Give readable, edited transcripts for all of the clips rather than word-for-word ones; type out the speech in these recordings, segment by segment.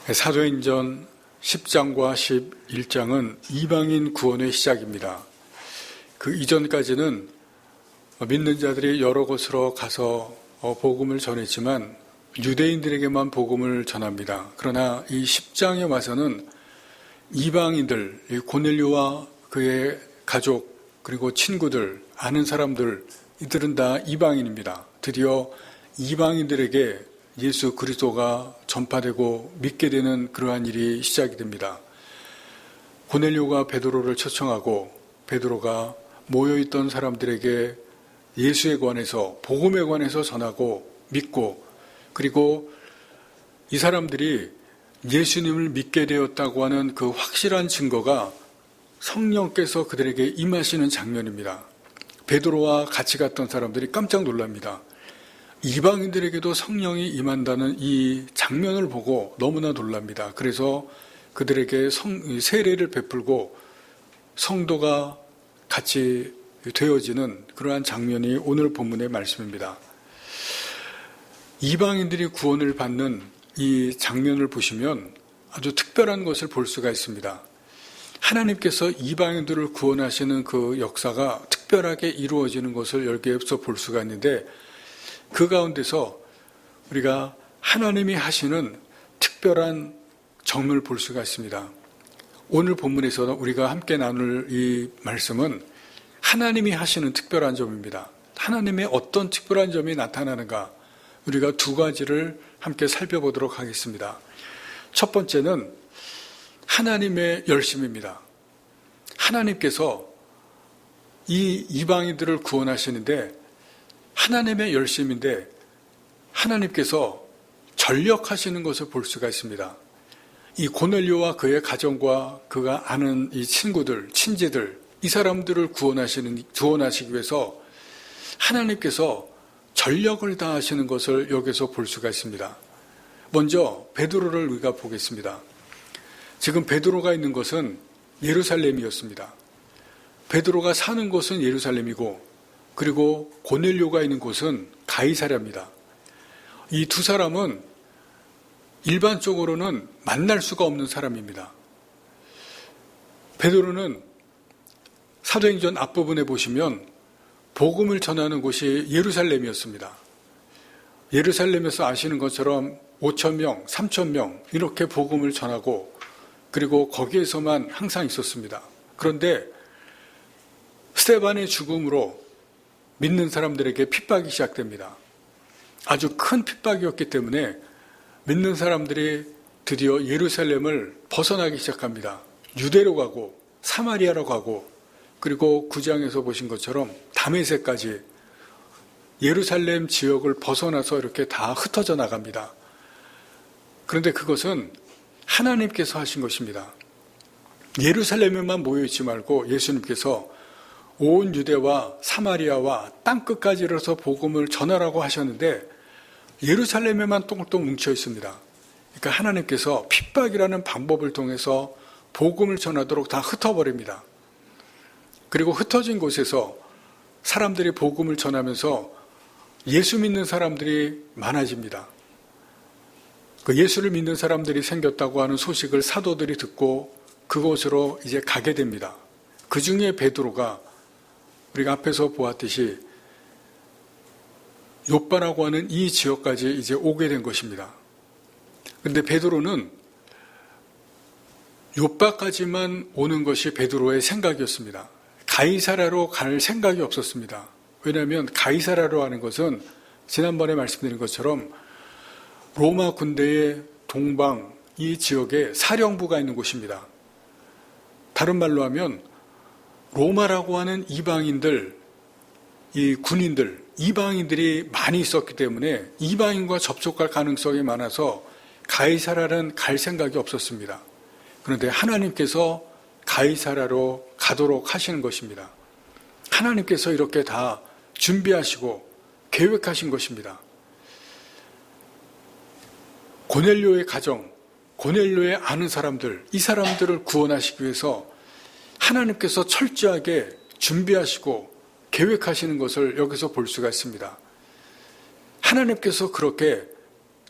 사도행전 10장과 11장은 이방인 구원의 시작입니다. 그 이전까지는 믿는 자들이 여러 곳으로 가서 복음을 전했지만 유대인들에게만 복음을 전합니다. 그러나 이 10장에 와서는 이방인들, 고넬료와 그의 가족, 그리고 친구들, 아는 사람들, 이들은 다 이방인입니다. 드디어 이방인들에게 예수 그리스도가 전파되고 믿게 되는 그러한 일이 시작이 됩니다. 고넬료가 베드로를 초청하고 베드로가 모여있던 사람들에게 예수에 관해서, 복음에 관해서 전하고 믿고, 그리고 이 사람들이 예수님을 믿게 되었다고 하는 그 확실한 증거가 성령께서 그들에게 임하시는 장면입니다. 베드로와 같이 갔던 사람들이 깜짝 놀랍니다. 이방인들에게도 성령이 임한다는 이 장면을 보고 너무나 놀랍니다. 그래서 그들에게 세례를 베풀고 성도가 같이 되어지는 그러한 장면이 오늘 본문의 말씀입니다. 이방인들이 구원을 받는 이 장면을 보시면 아주 특별한 것을 볼 수가 있습니다. 하나님께서 이방인들을 구원하시는 그 역사가 특별하게 이루어지는 것을 여기에서 볼 수가 있는데, 그 가운데서 우리가 하나님이 하시는 특별한 점을 볼 수가 있습니다. 오늘 본문에서 우리가 함께 나눌 이 말씀은 하나님이 하시는 특별한 점입니다. 하나님의 어떤 특별한 점이 나타나는가, 우리가 두 가지를 함께 살펴보도록 하겠습니다. 첫 번째는 하나님의 열심입니다. 하나님께서 이 이방인들을 구원하시는데 하나님의 열심인데 하나님께서 전력하시는 것을 볼 수가 있습니다. 이 고넬료와 그의 가정과 그가 아는 이 친구들, 친지들, 이 사람들을 구원하시기 위해서 하나님께서 전력을 다하시는 것을 여기서 볼 수가 있습니다. 먼저 베드로를 우리가 보겠습니다. 지금 베드로가 있는 것은 예루살렘이었습니다. 베드로가 사는 곳은 예루살렘이고, 그리고 고넬료가 있는 곳은 가이사랴입니다. 이 두 사람은 일반적으로는 만날 수가 없는 사람입니다. 베드로는 사도행전 앞부분에 보시면 복음을 전하는 곳이 예루살렘이었습니다. 예루살렘에서 아시는 것처럼 5,000명, 3,000명 이렇게 복음을 전하고, 그리고 거기에서만 항상 있었습니다. 그런데 스데반의 죽음으로 믿는 사람들에게 핍박이 시작됩니다. 아주 큰 핍박이었기 때문에 믿는 사람들이 드디어 예루살렘을 벗어나기 시작합니다. 유대로 가고 사마리아로 가고, 그리고 9장에서 보신 것처럼 다메섹까지 예루살렘 지역을 벗어나서 이렇게 다 흩어져 나갑니다. 그런데 그것은 하나님께서 하신 것입니다. 예루살렘에만 모여있지 말고 예수님께서 온 유대와 사마리아와 땅끝까지 이르러서 복음을 전하라고 하셨는데 예루살렘에만 똥똥 뭉쳐 있습니다. 그러니까 하나님께서 핍박이라는 방법을 통해서 복음을 전하도록 다 흩어버립니다. 그리고 흩어진 곳에서 사람들이 복음을 전하면서 예수 믿는 사람들이 많아집니다. 그 예수를 믿는 사람들이 생겼다고 하는 소식을 사도들이 듣고 그곳으로 이제 가게 됩니다. 그 중에 베드로가 우리가 앞에서 보았듯이 욥바라고 하는 이 지역까지 이제 오게 된 것입니다. 그런데 베드로는 욥바까지만 오는 것이 베드로의 생각이었습니다. 가이사랴로 갈 생각이 없었습니다. 왜냐하면 가이사랴로 하는 것은 지난번에 말씀드린 것처럼 로마 군대의 동방 이 지역에 사령부가 있는 곳입니다. 다른 말로 하면 로마라고 하는 이방인들, 이 군인들, 이방인들이 많이 있었기 때문에 이방인과 접촉할 가능성이 많아서 가이사랴는 갈 생각이 없었습니다. 그런데 하나님께서 가이사랴로 가도록 하시는 것입니다. 하나님께서 이렇게 다 준비하시고 계획하신 것입니다. 고넬료의 가정, 고넬료의 아는 사람들, 이 사람들을 구원하시기 위해서 하나님께서 철저하게 준비하시고 계획하시는 것을 여기서 볼 수가 있습니다. 하나님께서 그렇게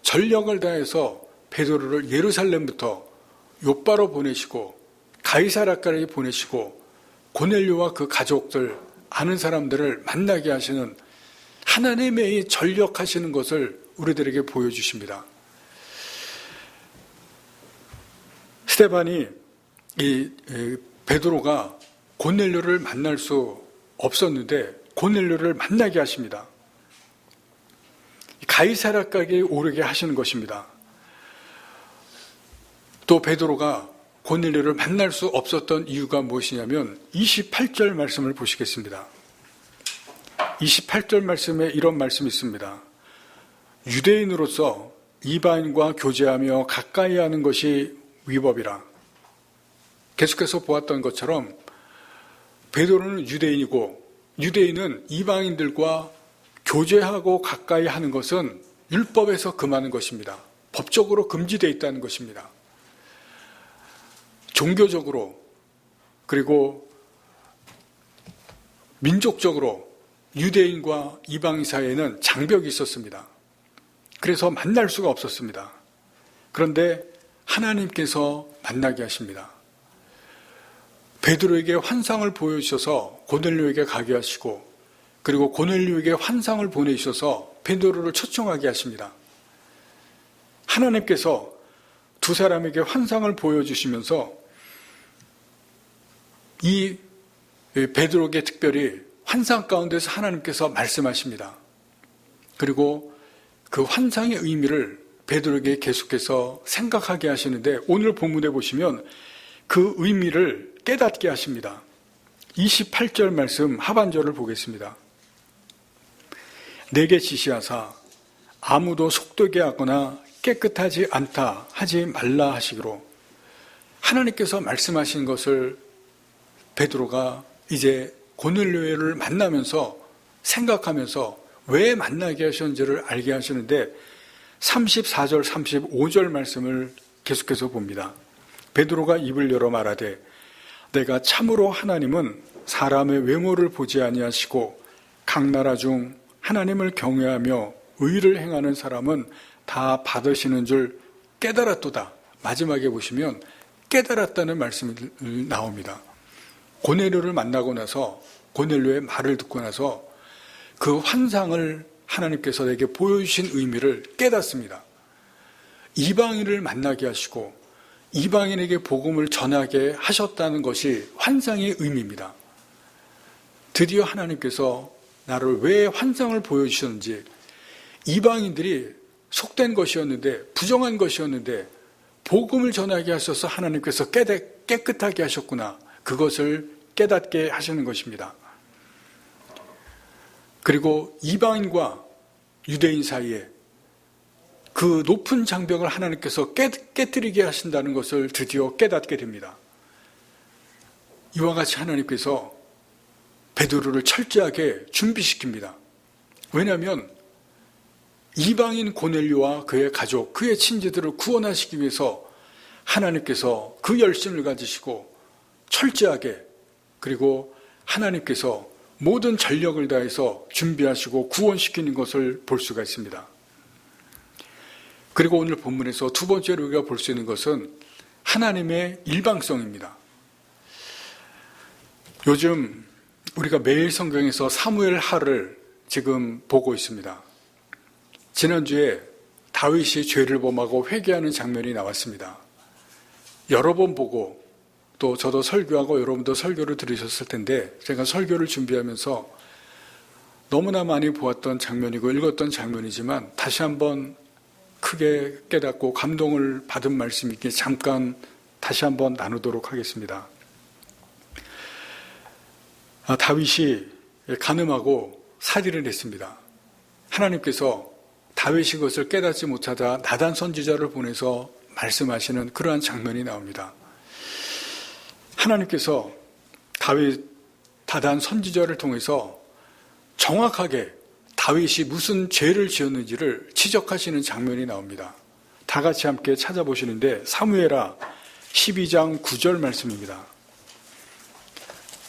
전력을 다해서 베드로를 예루살렘부터 욥바로 보내시고 가이사랴까지 보내시고 고넬료와 그 가족들, 아는 사람들을 만나게 하시는 하나님의 전력하시는 것을 우리들에게 보여주십니다. 스데반이 이 베드로가 고넬료를 만날 수 없었는데 고넬료를 만나게 하십니다. 가이사랴까지 오르게 하시는 것입니다. 또 베드로가 고넬료를 만날 수 없었던 이유가 무엇이냐면 28절 말씀을 보시겠습니다. 28절 말씀에 이런 말씀이 있습니다. 유대인으로서 이방인과 교제하며 가까이 하는 것이 위법이라. 계속해서 보았던 것처럼 베드로는 유대인이고 유대인은 이방인들과 교제하고 가까이 하는 것은 율법에서 금하는 것입니다. 법적으로 금지되어 있다는 것입니다. 종교적으로 그리고 민족적으로 유대인과 이방인 사이에는 장벽이 있었습니다. 그래서 만날 수가 없었습니다. 그런데 하나님께서 만나게 하십니다. 베드로에게 환상을 보여주셔서 고넬료에게 가게 하시고 그리고 고넬료에게 환상을 보내주셔서 베드로를 초청하게 하십니다. 하나님께서 두 사람에게 환상을 보여주시면서 이 베드로에게 특별히 환상 가운데서 하나님께서 말씀하십니다. 그리고 그 환상의 의미를 베드로에게 계속해서 생각하게 하시는데 오늘 본문에 보시면 그 의미를 깨닫게 하십니다. 28절 말씀 하반절을 보겠습니다. 내게 지시하사 아무도 속되게 하거나 깨끗하지 않다 하지 말라 하시기로 하나님께서 말씀하신 것을 베드로가 이제 고넬료를 만나면서 생각하면서 왜 만나게 하셨는지를 알게 하시는데 34절 35절 말씀을 계속해서 봅니다. 베드로가 입을 열어 말하되 내가 참으로 하나님은 사람의 외모를 보지 아니하시고 각 나라 중 하나님을 경외하며 의를 행하는 사람은 다 받으시는 줄 깨달았도다. 마지막에 보시면 깨달았다는 말씀이 나옵니다. 고넬료를 만나고 나서 고넬료의 말을 듣고 나서 그 환상을 하나님께서 내게 보여주신 의미를 깨닫습니다. 이방인을 만나게 하시고 이방인에게 복음을 전하게 하셨다는 것이 환상의 의미입니다. 드디어 하나님께서 나를 왜 환상을 보여주셨는지 이방인들이 속된 것이었는데 부정한 것이었는데 복음을 전하게 하셔서 하나님께서 깨끗하게 하셨구나. 그것을 깨닫게 하시는 것입니다. 그리고 이방인과 유대인 사이에 그 높은 장벽을 하나님께서 깨뜨리게 하신다는 것을 드디어 깨닫게 됩니다. 이와 같이 하나님께서 베드로를 철저하게 준비시킵니다. 왜냐하면 이방인 고넬료와 그의 가족, 그의 친지들을 구원하시기 위해서 하나님께서 그 열심을 가지시고 철저하게 그리고 하나님께서 모든 전력을 다해서 준비하시고 구원시키는 것을 볼 수가 있습니다. 그리고 오늘 본문에서 두 번째로 우리가 볼 수 있는 것은 하나님의 일방성입니다. 요즘 우리가 매일 성경에서 사무엘 하를 지금 보고 있습니다. 지난주에 다윗이 죄를 범하고 회개하는 장면이 나왔습니다. 여러 번 보고 또 저도 설교하고 여러분도 설교를 들으셨을 텐데 제가 설교를 준비하면서 너무나 많이 보았던 장면이고 읽었던 장면이지만 다시 한번 크게 깨닫고 감동을 받은 말씀이 있기에 잠깐 다시 한번 나누도록 하겠습니다. 다윗이 간음하고 살인을 했습니다. 하나님께서 다윗이 그것을 깨닫지 못하다 나단 선지자를 보내서 말씀하시는 그러한 장면이 나옵니다. 하나님께서 다윗 나단 선지자를 통해서 정확하게 다윗이 무슨 죄를 지었는지를 지적하시는 장면이 나옵니다. 다 같이 함께 찾아보시는데 사무엘하 12장 9절 말씀입니다.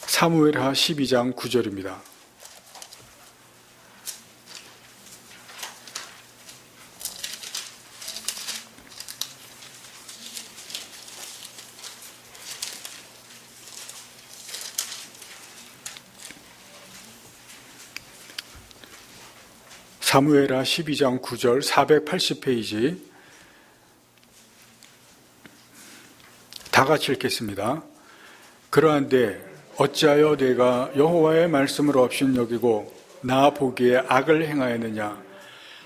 사무엘하 12장 9절입니다. 사무엘하 12장 9절 480페이지 다 같이 읽겠습니다. 그러한데 어찌하여 내가 여호와의 말씀을 업신여기고 나 보기에 악을 행하였느냐.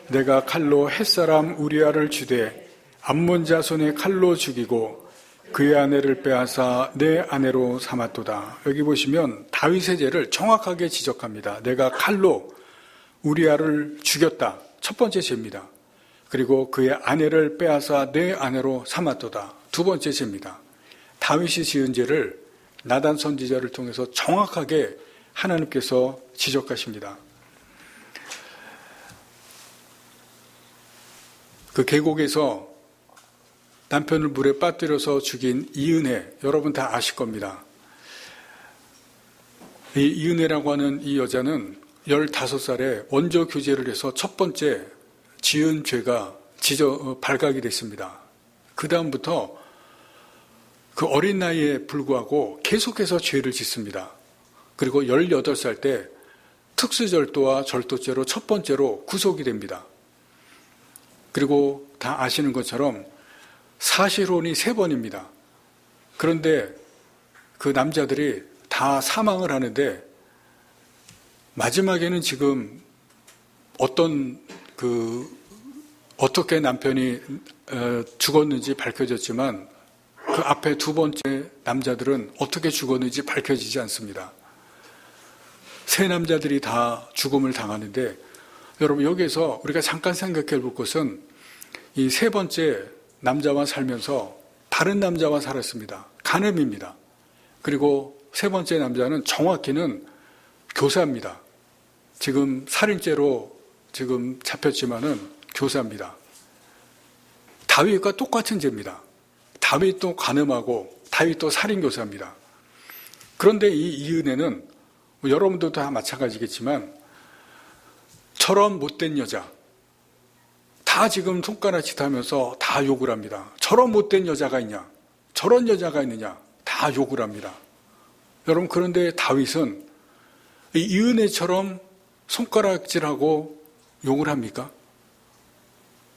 내가 칼로 햇사람 우리아를 주되 암몬 자손의 칼로 죽이고 그의 아내를 빼앗아 내 아내로 삼았도다. 여기 보시면 다윗의 죄를 정확하게 지적합니다. 내가 칼로 우리아를 죽였다. 첫 번째 죄입니다. 그리고 그의 아내를 빼앗아 내 아내로 삼았도다. 두 번째 죄입니다. 다윗이 지은 죄를 나단 선지자를 통해서 정확하게 하나님께서 지적하십니다. 그 계곡에서 남편을 물에 빠뜨려서 죽인 이은혜, 여러분 다 아실 겁니다. 이 이은혜라고 하는 이 여자는 15살에 원조 교제를 해서 첫 번째 지은 죄가 발각이 됐습니다. 그 다음부터 그 어린 나이에 불구하고 계속해서 죄를 짓습니다. 그리고 18살 때 특수절도와 절도죄로 첫 번째로 구속이 됩니다. 그리고 다 아시는 것처럼 사실혼이 3번입니다. 그런데 그 남자들이 다 사망을 하는데 마지막에는 지금 어떻게 남편이 죽었는지 밝혀졌지만 그 앞에 두 번째 남자들은 어떻게 죽었는지 밝혀지지 않습니다. 3 남자들이 다 죽음을 당하는데 여러분 여기에서 우리가 잠깐 생각해 볼 것은 이 3번째 남자와 살면서 다른 남자와 살았습니다. 간음입니다. 그리고 3번째 남자는 정확히는 교사입니다. 지금 살인죄로 지금 잡혔지만은 교사입니다. 다윗과 똑같은 죄입니다. 다윗도 간음하고 다윗도 살인교사입니다. 그런데 이 이은혜는 여러분도 다 마찬가지겠지만 저런 못된 여자 다 지금 손가락질 하면서 다 욕을 합니다. 저런 못된 여자가 있냐? 저런 여자가 있느냐? 다 욕을 합니다. 여러분 그런데 다윗은 이 이은혜처럼 손가락질하고 욕을 합니까?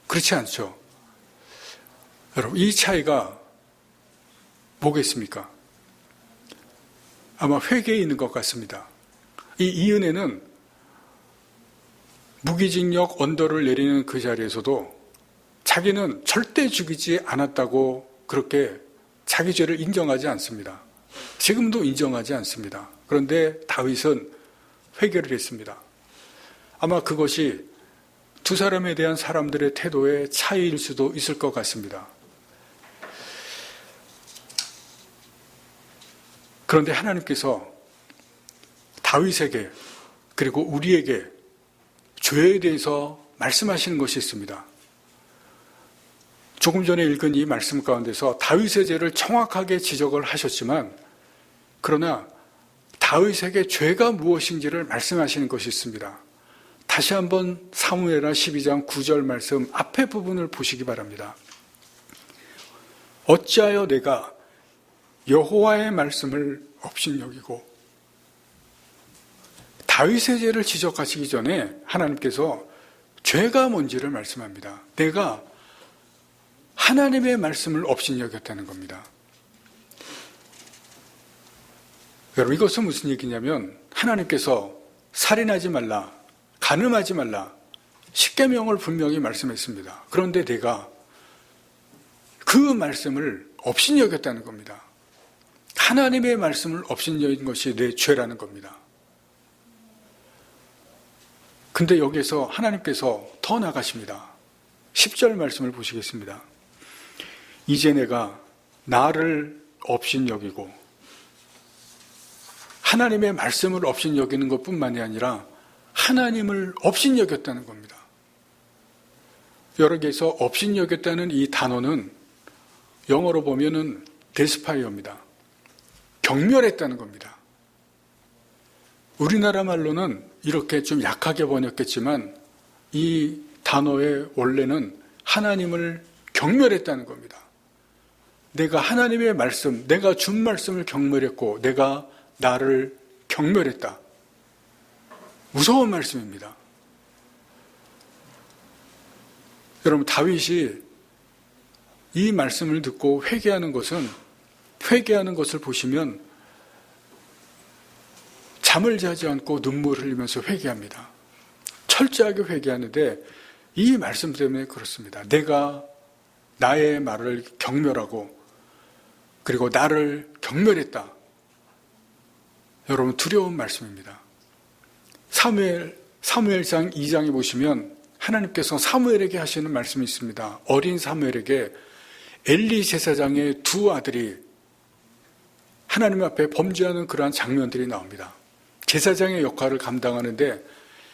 그렇지 않죠. 여러분 이 차이가 뭐겠습니까? 아마 회개에 있는 것 같습니다. 이 이은혜는 무기징역 언도를 내리는 그 자리에서도 자기는 절대 죽이지 않았다고 그렇게 자기 죄를 인정하지 않습니다. 지금도 인정하지 않습니다. 그런데 다윗은 회개를 했습니다. 아마 그것이 두 사람에 대한 사람들의 태도의 차이일 수도 있을 것 같습니다. 그런데 하나님께서 다윗에게 그리고 우리에게 죄에 대해서 말씀하시는 것이 있습니다. 조금 전에 읽은 이 말씀 가운데서 다윗의 죄를 정확하게 지적을 하셨지만 그러나 다윗에게 죄가 무엇인지를 말씀하시는 것이 있습니다. 다시 한번 사무엘하 12장 9절 말씀 앞에 부분을 보시기 바랍니다. 어찌하여 내가 여호와의 말씀을 업신여기고 다윗의 죄를 지적하시기 전에 하나님께서 죄가 뭔지를 말씀합니다. 내가 하나님의 말씀을 업신여겼다는 겁니다. 여러분 이것은 무슨 얘기냐면 하나님께서 살인하지 말라, 간음하지 말라, 십계명을 분명히 말씀했습니다. 그런데 내가 그 말씀을 업신여겼다는 겁니다. 하나님의 말씀을 업신여긴 것이 내 죄라는 겁니다. 근데 여기에서 하나님께서 더 나가십니다. 10절 말씀을 보시겠습니다. 이제 내가 나를 업신여기고 하나님의 말씀을 업신여기는 것뿐만이 아니라 하나님을 업신여겼다는 겁니다. 여기에서 업신여겼다는 이 단어는 영어로 보면은 데스파이어입니다. 경멸했다는 겁니다. 우리나라 말로는 이렇게 좀 약하게 번역했지만 이 단어의 원래는 하나님을 경멸했다는 겁니다. 내가 하나님의 말씀, 내가 준 말씀을 경멸했고 내가 나를 경멸했다. 무서운 말씀입니다. 여러분, 다윗이 이 말씀을 듣고 회개하는 것을 보시면 잠을 자지 않고 눈물을 흘리면서 회개합니다. 철저하게 회개하는데 이 말씀 때문에 그렇습니다. 내가 나의 말을 경멸하고 그리고 나를 경멸했다. 여러분, 두려운 말씀입니다. 사무엘상 2장에 보시면 하나님께서 사무엘에게 하시는 말씀이 있습니다. 어린 사무엘에게 엘리 제사장의 두 아들이 하나님 앞에 범죄하는 그러한 장면들이 나옵니다. 제사장의 역할을 감당하는데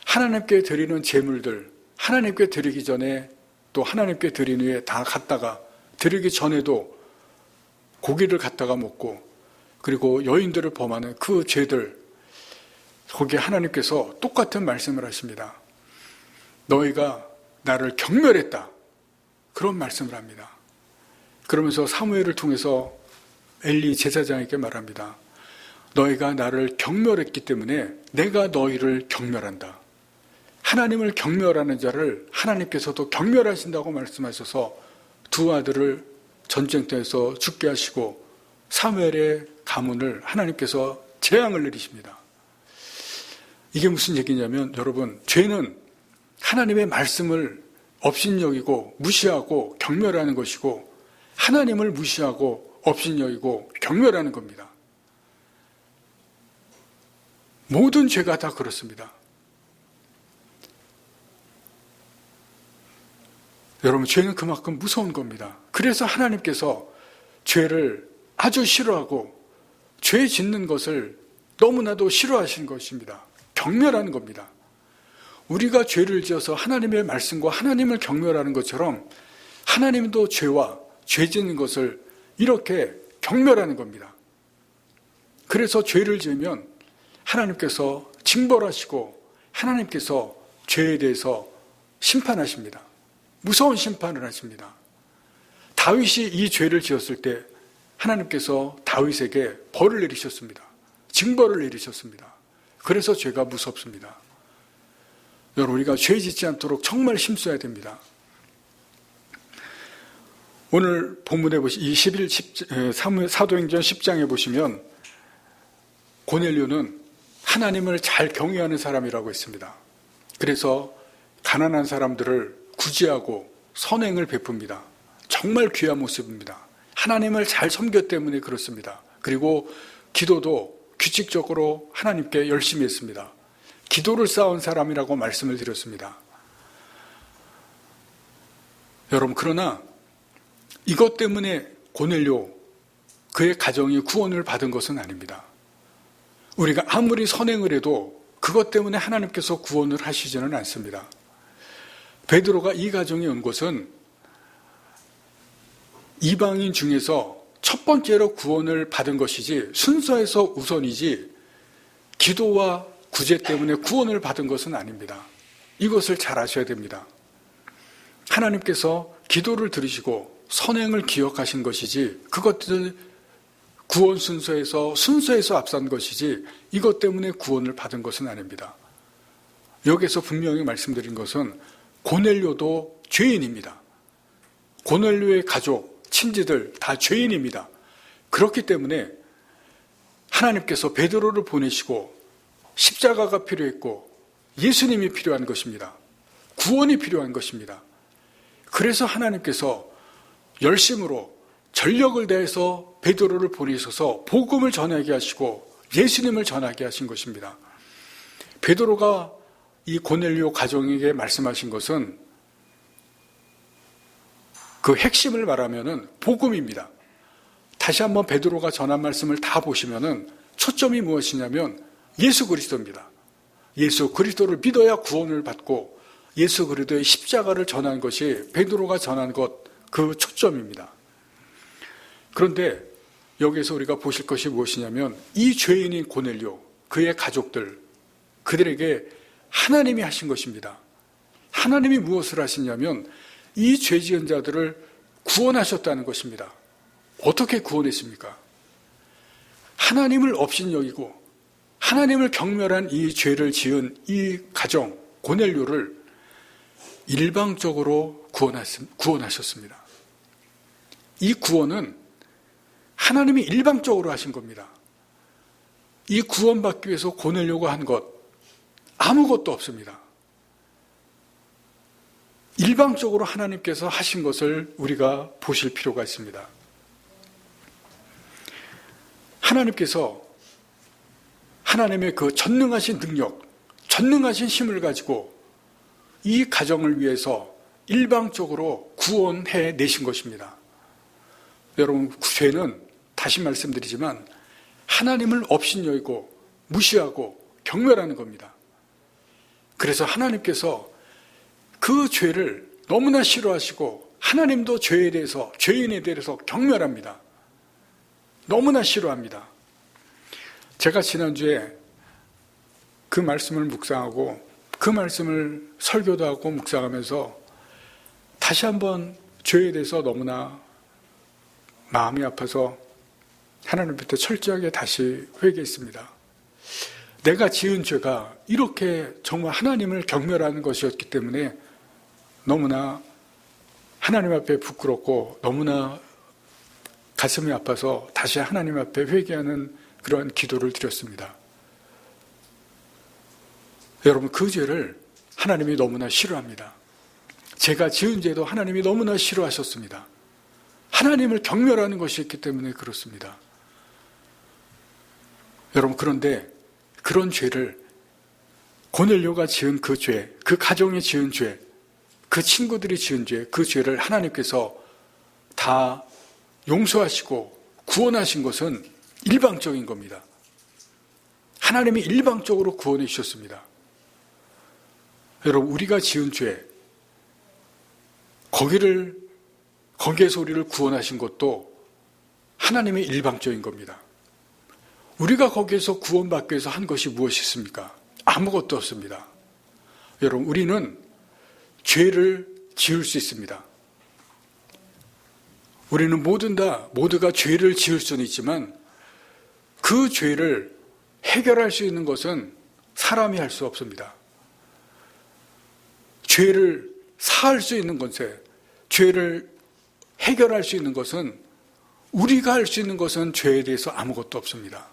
하나님께 드리는 제물들, 하나님께 드리기 전에 또 하나님께 드린 후에 다 갖다가 드리기 전에도 고기를 갖다가 먹고 그리고 여인들을 범하는 그 죄들, 거기에 하나님께서 똑같은 말씀을 하십니다. 너희가 나를 경멸했다. 그런 말씀을 합니다. 그러면서 사무엘을 통해서 엘리 제사장에게 말합니다. 너희가 나를 경멸했기 때문에 내가 너희를 경멸한다. 하나님을 경멸하는 자를 하나님께서도 경멸하신다고 말씀하셔서 두 아들을 전쟁터에서 죽게 하시고 사무엘의 가문을 하나님께서 재앙을 내리십니다. 이게 무슨 얘기냐면 여러분, 죄는 하나님의 말씀을 업신여기고 무시하고 경멸하는 것이고 하나님을 무시하고 업신여기고 경멸하는 겁니다. 모든 죄가 다 그렇습니다. 여러분, 죄는 그만큼 무서운 겁니다. 그래서 하나님께서 죄를 아주 싫어하고 죄 짓는 것을 너무나도 싫어하시는 것입니다. 경멸하는 겁니다. 우리가 죄를 지어서 하나님의 말씀과 하나님을 경멸하는 것처럼 하나님도 죄와 죄 짓는 것을 이렇게 경멸하는 겁니다. 그래서 죄를 지으면 하나님께서 징벌하시고 하나님께서 죄에 대해서 심판하십니다. 무서운 심판을 하십니다. 다윗이 이 죄를 지었을 때 하나님께서 다윗에게 벌을 내리셨습니다. 징벌을 내리셨습니다. 그래서 죄가 무섭습니다. 여러분, 우리가 죄 짓지 않도록 정말 힘써야 됩니다. 오늘 본문에 보시 사도행전 10장에 보시면 고넬료는 하나님을 잘 경외하는 사람이라고 했습니다. 그래서 가난한 사람들을 구제하고 선행을 베풉니다. 정말 귀한 모습입니다. 하나님을 잘 섬겼기 때문에 그렇습니다. 그리고 기도도 규칙적으로 하나님께 열심히 했습니다. 기도를 쌓은 사람이라고 말씀을 드렸습니다. 여러분, 그러나 이것 때문에 고넬료, 그의 가정이 구원을 받은 것은 아닙니다. 우리가 아무리 선행을 해도 그것 때문에 하나님께서 구원을 하시지는 않습니다. 베드로가 이 가정에 온 것은 이방인 중에서 첫 번째로 구원을 받은 것이지 순서에서 우선이지 기도와 구제 때문에 구원을 받은 것은 아닙니다. 이것을 잘 아셔야 됩니다. 하나님께서 기도를 들으시고 선행을 기억하신 것이지 그것들 구원 순서에서 앞선 것이지 이것 때문에 구원을 받은 것은 아닙니다. 여기서 분명히 말씀드린 것은 고넬료도 죄인입니다. 고넬료의 가족, 친지들 다 죄인입니다. 그렇기 때문에 하나님께서 베드로를 보내시고 십자가가 필요했고 예수님이 필요한 것입니다. 구원이 필요한 것입니다. 그래서 하나님께서 열심으로 전력을 다해서 베드로를 보내셔서 복음을 전하게 하시고 예수님을 전하게 하신 것입니다. 베드로가 이 고넬료 가정에게 말씀하신 것은 그 핵심을 말하면은 복음입니다. 다시 한번 베드로가 전한 말씀을 다 보시면은 초점이 무엇이냐면 예수 그리스도입니다. 예수 그리스도를 믿어야 구원을 받고 예수 그리스도의 십자가를 전한 것이 베드로가 전한 것, 그 초점입니다. 그런데 여기서 우리가 보실 것이 무엇이냐면 이 죄인인 고넬료, 그의 가족들, 그들에게 하나님이 하신 것입니다. 하나님이 무엇을 하시냐면 이 죄 지은 자들을 구원하셨다는 것입니다. 어떻게 구원했습니까? 하나님을 업신여기고 하나님을 경멸한 이 죄를 지은 이 가정, 고넬료를 일방적으로 구원하셨습니다. 이 구원은 하나님이 일방적으로 하신 겁니다. 이 구원받기 위해서 고내려고 한 것 아무것도 없습니다. 일방적으로 하나님께서 하신 것을 우리가 보실 필요가 있습니다. 하나님께서 하나님의 그 전능하신 능력, 전능하신 힘을 가지고 이 가정을 위해서 일방적으로 구원해 내신 것입니다. 여러분, 죄는 다시 말씀드리지만 하나님을 업신여기고 무시하고 경멸하는 겁니다. 그래서 하나님께서 그 죄를 너무나 싫어하시고 하나님도 죄에 대해서, 죄인에 대해서 경멸합니다. 너무나 싫어합니다. 제가 지난주에 그 말씀을 묵상하고 그 말씀을 설교도 하고 묵상하면서 다시 한번 죄에 대해서 너무나 마음이 아파서 하나님 앞에 철저하게 다시 회개했습니다. 내가 지은 죄가 이렇게 정말 하나님을 경멸하는 것이었기 때문에 너무나 하나님 앞에 부끄럽고 너무나 가슴이 아파서 다시 하나님 앞에 회개하는 그러한 기도를 드렸습니다. 여러분, 그 죄를 하나님이 너무나 싫어합니다. 제가 지은 죄도 하나님이 너무나 싫어하셨습니다. 하나님을 경멸하는 것이 있기 때문에 그렇습니다. 여러분, 그런데 그런 죄를 고넬료가 지은 그 죄, 그 가정이 지은 죄, 그 친구들이 지은 죄, 그 죄를 하나님께서 다 용서하시고 구원하신 것은 일방적인 겁니다. 하나님이 일방적으로 구원해 주셨습니다. 여러분, 우리가 지은 죄, 거기에서 우리를 구원하신 것도 하나님의 일방적인 겁니다. 우리가 거기에서 구원받기 위해서 한 것이 무엇이 있습니까? 아무것도 없습니다. 여러분, 우리는 죄를 지을 수 있습니다. 우리는 모두가 죄를 지을 수는 있지만 그 죄를 해결할 수 있는 것은 사람이 할 수 없습니다. 죄를 사할 수 있는 것에, 죄를 해결할 수 있는 것은, 우리가 할 수 있는 것은 죄에 대해서 아무것도 없습니다.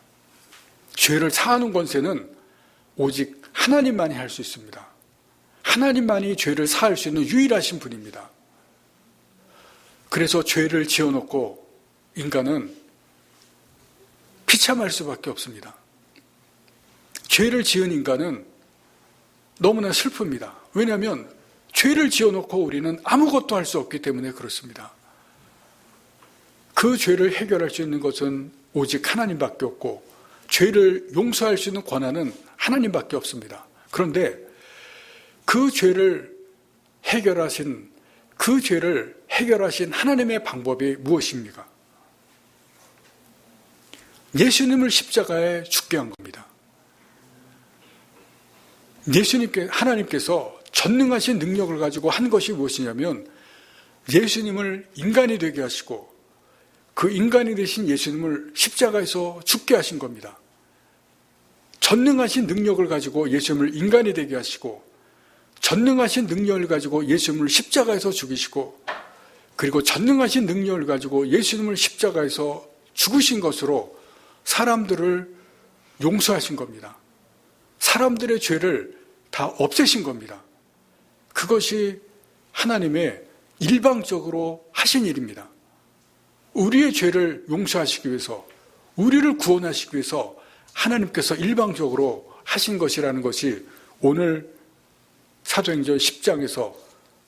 죄를 사하는 권세는 오직 하나님만이 할 수 있습니다. 하나님만이 죄를 사할 수 있는 유일하신 분입니다. 그래서 죄를 지어놓고 인간은 비참할 수밖에 없습니다. 죄를 지은 인간은 너무나 슬픕니다. 왜냐하면 죄를 지어놓고 우리는 아무것도 할 수 없기 때문에 그렇습니다. 그 죄를 해결할 수 있는 것은 오직 하나님밖에 없고 죄를 용서할 수 있는 권한은 하나님밖에 없습니다. 그런데 그 죄를 해결하신 하나님의 방법이 무엇입니까? 예수님을 십자가에 죽게 한 겁니다. 하나님께서 전능하신 능력을 가지고 한 것이 무엇이냐면 예수님을 인간이 되게 하시고 그 인간이 되신 예수님을 십자가에서 죽게 하신 겁니다. 전능하신 능력을 가지고 예수님을 인간이 되게 하시고 전능하신 능력을 가지고 예수님을 십자가에서 죽이시고 그리고 전능하신 능력을 가지고 예수님을 십자가에서 죽으신 것으로 사람들을 용서하신 겁니다. 사람들의 죄를 다 없애신 겁니다. 그것이 하나님의 일방적으로 하신 일입니다. 우리의 죄를 용서하시기 위해서, 우리를 구원하시기 위해서 하나님께서 일방적으로 하신 것이라는 것이 오늘 사도행전 10장에서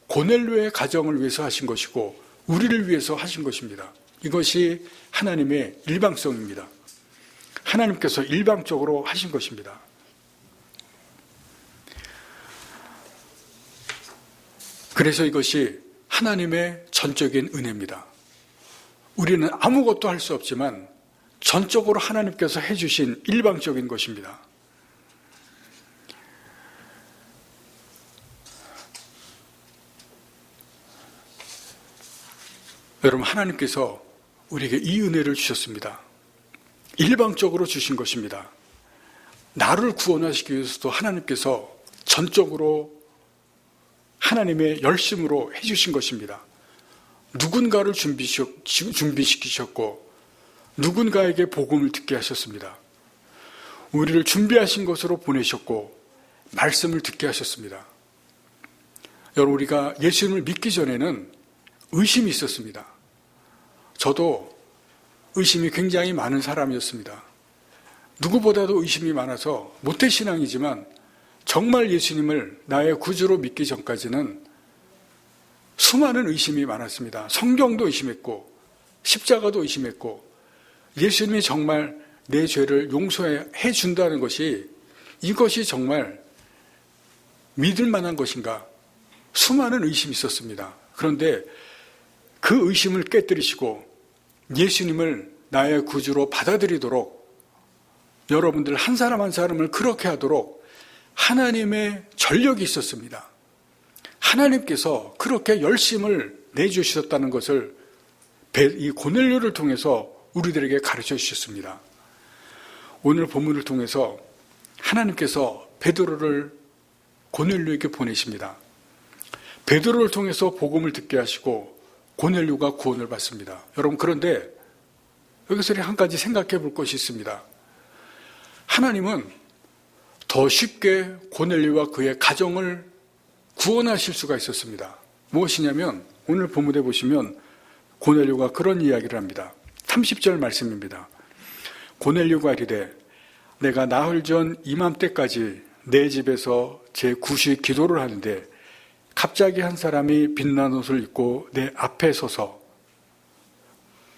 고넬료의 가정을 위해서 하신 것이고 우리를 위해서 하신 것입니다. 이것이 하나님의 일방성입니다. 하나님께서 일방적으로 하신 것입니다. 그래서 이것이 하나님의 전적인 은혜입니다. 우리는 아무것도 할 수 없지만 전적으로 하나님께서 해주신 일방적인 것입니다. 여러분, 하나님께서 우리에게 이 은혜를 주셨습니다. 일방적으로 주신 것입니다. 나를 구원하시기 위해서도 하나님께서 전적으로 하나님의 열심으로 해주신 것입니다. 누군가를 준비시키셨고 누군가에게 복음을 듣게 하셨습니다. 우리를 준비하신 것으로 보내셨고 말씀을 듣게 하셨습니다. 여러분, 우리가 예수님을 믿기 전에는 의심이 있었습니다. 저도 의심이 굉장히 많은 사람이었습니다. 누구보다도 의심이 많아서 모태신앙이지만 정말 예수님을 나의 구주로 믿기 전까지는 수많은 의심이 많았습니다. 성경도 의심했고 십자가도 의심했고 예수님이 정말 내 죄를 용서해 준다는 것이 이것이 정말 믿을 만한 것인가? 수많은 의심이 있었습니다. 그런데 그 의심을 깨뜨리시고 예수님을 나의 구주로 받아들이도록 여러분들 한 사람 한 사람을 그렇게 하도록 하나님의 전력이 있었습니다. 하나님께서 그렇게 열심을 내주셨다는 것을 이 고넬료를 통해서 우리들에게 가르쳐 주셨습니다. 오늘 본문을 통해서 하나님께서 베드로를 고넬료에게 보내십니다. 베드로를 통해서 복음을 듣게 하시고 고넬료가 구원을 받습니다. 여러분, 그런데 여기서 한 가지 생각해 볼 것이 있습니다. 하나님은 더 쉽게 고넬료와 그의 가정을 구원하실 수가 있었습니다. 무엇이냐면 오늘 본문에 보시면 고넬료가 그런 이야기를 합니다. 30절 말씀입니다. 고넬료가 이르되 내가 나흘 전 이맘때까지 내 집에서 제 구시 기도를 하는데 갑자기 한 사람이 빛난 옷을 입고 내 앞에 서서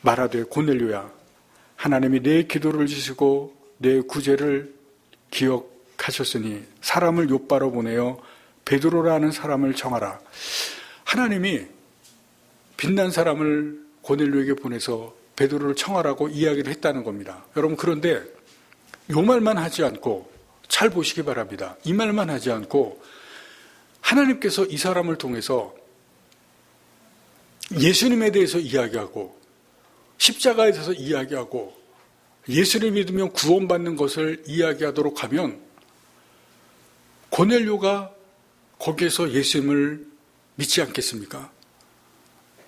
말하되 고넬료야, 하나님이 내 기도를 지시고 내 구제를 기억하셨으니 사람을 욥바로 보내어 베드로라는 사람을 청하라. 하나님이 빛난 사람을 고넬료에게 보내서 베드로를 청하라고 이야기를 했다는 겁니다. 여러분, 그런데 요 말만 하지 않고 잘 보시기 바랍니다. 이 말만 하지 않고 하나님께서 이 사람을 통해서 예수님에 대해서 이야기하고 십자가에 대해서 이야기하고 예수를 믿으면 구원받는 것을 이야기하도록 하면 고넬료가 거기에서 예수님을 믿지 않겠습니까?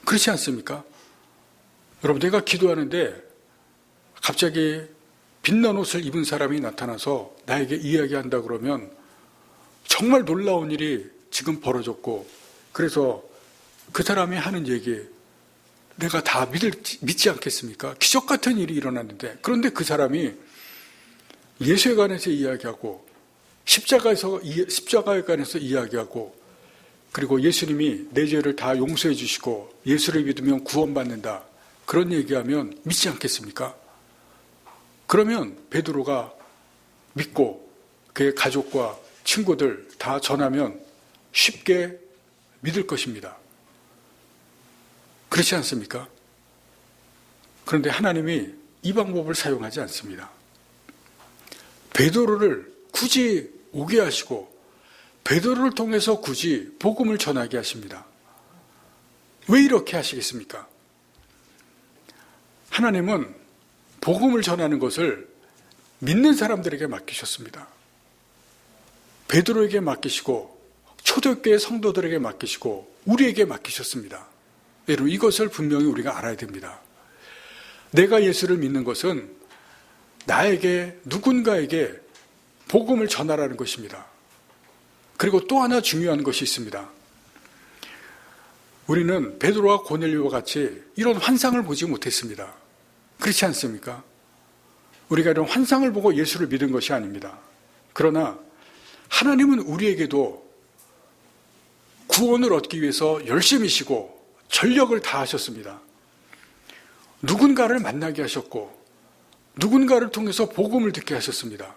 그렇지 않습니까? 여러분, 내가 기도하는데 갑자기 빛난 옷을 입은 사람이 나타나서 나에게 이야기한다 그러면 정말 놀라운 일이 지금 벌어졌고, 그래서 그 사람이 하는 얘기 내가 다 믿지 않겠습니까? 기적 같은 일이 일어났는데, 그런데 그 사람이 예수에 관해서 이야기하고 십자가에 관해서 이야기하고, 그리고 예수님이 내 죄를 다 용서해 주시고 예수를 믿으면 구원받는다, 그런 얘기하면 믿지 않겠습니까? 그러면 베드로가 믿고 그의 가족과 친구들 다 전하면 쉽게 믿을 것입니다. 그렇지 않습니까? 그런데 하나님이 이 방법을 사용하지 않습니다. 베드로를 굳이 오게 하시고 베드로를 통해서 굳이 복음을 전하게 하십니다. 왜 이렇게 하시겠습니까? 하나님은 복음을 전하는 것을 믿는 사람들에게 맡기셨습니다. 베드로에게 맡기시고 초대교회 성도들에게 맡기시고 우리에게 맡기셨습니다. 여러분, 이것을 분명히 우리가 알아야 됩니다. 내가 예수를 믿는 것은 나에게, 누군가에게 복음을 전하라는 것입니다. 그리고 또 하나 중요한 것이 있습니다. 우리는 베드로와 고넬료와 같이 이런 환상을 보지 못했습니다. 그렇지 않습니까? 우리가 이런 환상을 보고 예수를 믿은 것이 아닙니다. 그러나 하나님은 우리에게도 구원을 얻기 위해서 열심히시고 전력을 다하셨습니다. 누군가를 만나게 하셨고 누군가를 통해서 복음을 듣게 하셨습니다.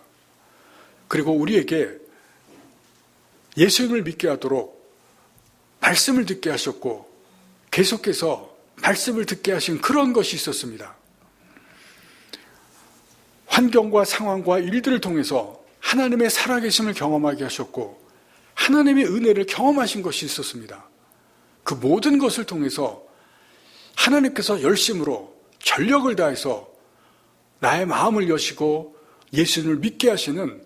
그리고 우리에게 예수님을 믿게 하도록 말씀을 듣게 하셨고 계속해서 말씀을 듣게 하신 그런 것이 있었습니다. 환경과 상황과 일들을 통해서 하나님의 살아계심을 경험하게 하셨고 하나님의 은혜를 경험하신 것이 있었습니다. 그 모든 것을 통해서 하나님께서 열심으로 전력을 다해서 나의 마음을 여시고 예수님을 믿게 하시는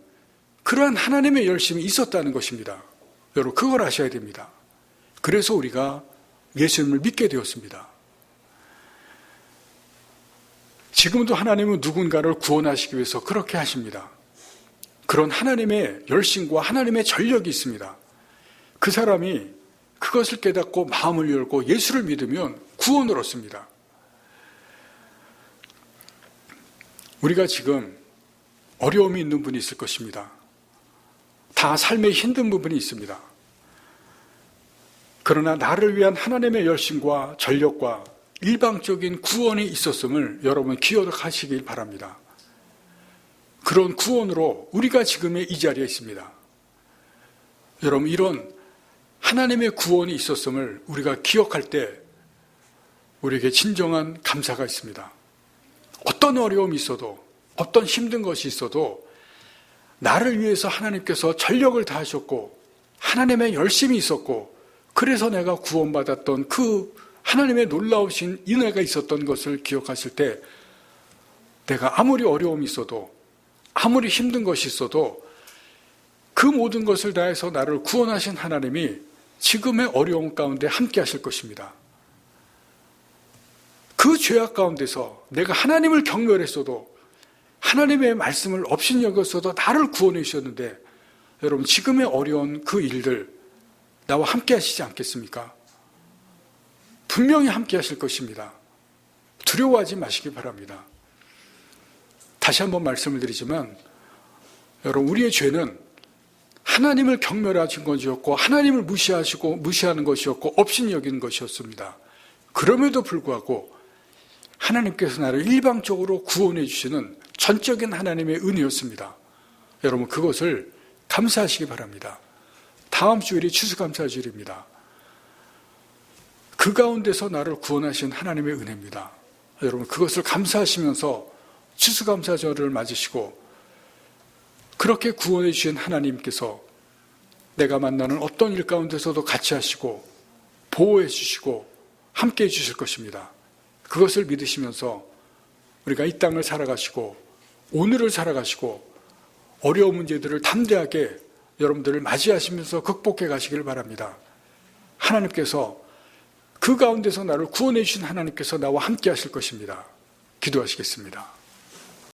그러한 하나님의 열심이 있었다는 것입니다. 여러분, 그걸 아셔야 됩니다. 그래서 우리가 예수님을 믿게 되었습니다. 지금도 하나님은 누군가를 구원하시기 위해서 그렇게 하십니다. 그런 하나님의 열심과 하나님의 전력이 있습니다. 그 사람이 그것을 깨닫고 마음을 열고 예수를 믿으면 구원을 얻습니다. 우리가 지금 어려움이 있는 분이 있을 것입니다. 다 삶에 힘든 부분이 있습니다. 그러나 나를 위한 하나님의 열심과 전력과 일방적인 구원이 있었음을 여러분 기억하시길 바랍니다. 그런 구원으로 우리가 지금의 이 자리에 있습니다. 여러분, 이런 하나님의 구원이 있었음을 우리가 기억할 때 우리에게 진정한 감사가 있습니다. 어떤 어려움이 있어도, 어떤 힘든 것이 있어도 나를 위해서 하나님께서 전력을 다하셨고 하나님의 열심이 있었고 그래서 내가 구원받았던 그 하나님의 놀라우신 은혜가 있었던 것을 기억하실 때 내가 아무리 어려움이 있어도 아무리 힘든 것이 있어도 그 모든 것을 다해서 나를 구원하신 하나님이 지금의 어려움 가운데 함께 하실 것입니다. 그 죄악 가운데서 내가 하나님을 경멸했어도 하나님의 말씀을 업신여겼어도 나를 구원해 주셨는데 여러분 지금의 어려운 그 일들 나와 함께 하시지 않겠습니까? 분명히 함께 하실 것입니다. 두려워하지 마시기 바랍니다. 다시 한번 말씀을 드리지만 여러분 우리의 죄는 하나님을 경멸하신 것이었고 하나님을 무시하는 것이었고 업신여기는 것이었습니다. 그럼에도 불구하고 하나님께서 나를 일방적으로 구원해 주시는 전적인 하나님의 은혜였습니다. 여러분 그것을 감사하시기 바랍니다. 다음 주일이 추수감사주일입니다. 그 가운데서 나를 구원하신 하나님의 은혜입니다. 여러분 그것을 감사하시면서 추수감사절을 맞으시고 그렇게 구원해 주신 하나님께서 내가 만나는 어떤 일 가운데서도 같이 하시고 보호해 주시고 함께 해 주실 것입니다. 그것을 믿으시면서 우리가 이 땅을 살아가시고 오늘을 살아가시고 어려운 문제들을 담대하게 여러분들을 맞이하시면서 극복해 가시길 바랍니다. 하나님께서 그 가운데서 나를 구원해 주신 하나님께서 나와 함께 하실 것입니다. 기도하시겠습니다.